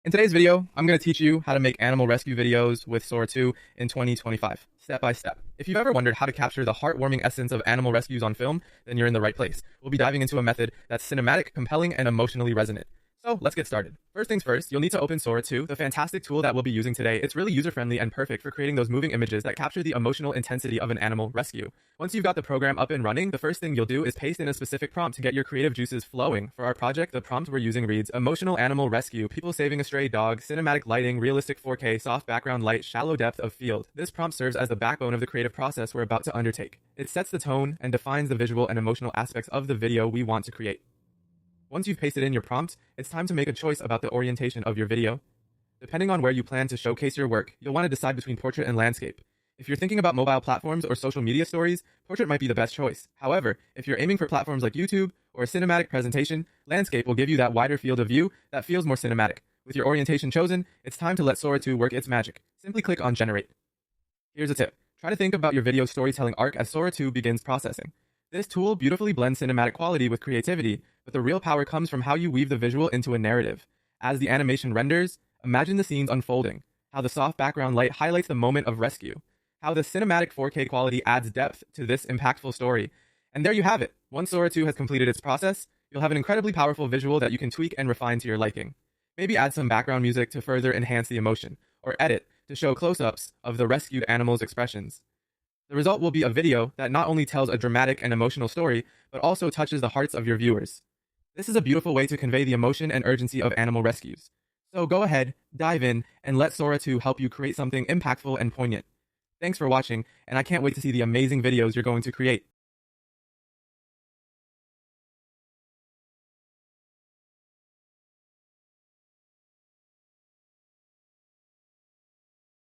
In today's video, I'm going to teach you how to make animal rescue videos with Sora 2 in 2025, step by step. If you've ever wondered how to capture the heartwarming essence of animal rescues on film, then you're in the right place. We'll be diving into a method that's cinematic, compelling, and emotionally resonant. So let's get started. First things first, you'll need to open Sora 2, the fantastic tool that we'll be using today. It's really user-friendly and perfect for creating those moving images that capture the emotional intensity of an animal rescue. Once you've got the program up and running, the first thing you'll do is paste in a specific prompt to get your creative juices flowing. For our project, the prompt we're using reads, emotional animal rescue, people saving a stray dog, cinematic lighting, realistic 4K, soft background light, shallow depth of field. This prompt serves as the backbone of the creative process we're about to undertake. It sets the tone and defines the visual and emotional aspects of the video we want to create. Once you've pasted in your prompt, it's time to make a choice about the orientation of your video. Depending on where you plan to showcase your work, you'll want to decide between portrait and landscape. If you're thinking about mobile platforms or social media stories, portrait might be the best choice. However, if you're aiming for platforms like YouTube or a cinematic presentation, landscape will give you that wider field of view that feels more cinematic. With your orientation chosen, it's time to let Sora 2 work its magic. Simply click on Generate. Here's a tip. Try to think about your video storytelling arc as Sora 2 begins processing. This tool beautifully blends cinematic quality with creativity, but the real power comes from how you weave the visual into a narrative. As the animation renders, imagine the scenes unfolding, how the soft background light highlights the moment of rescue, how the cinematic 4K quality adds depth to this impactful story. And there you have it. Once Sora 2 has completed its process, you'll have an incredibly powerful visual that you can tweak and refine to your liking. Maybe add some background music to further enhance the emotion, or edit to show close-ups of the rescued animal's expressions. The result will be a video that not only tells a dramatic and emotional story, but also touches the hearts of your viewers. This is a beautiful way to convey the emotion and urgency of animal rescues. So go ahead, dive in, and let Sora 2 help you create something impactful and poignant. Thanks for watching, and I can't wait to see the amazing videos you're going to create.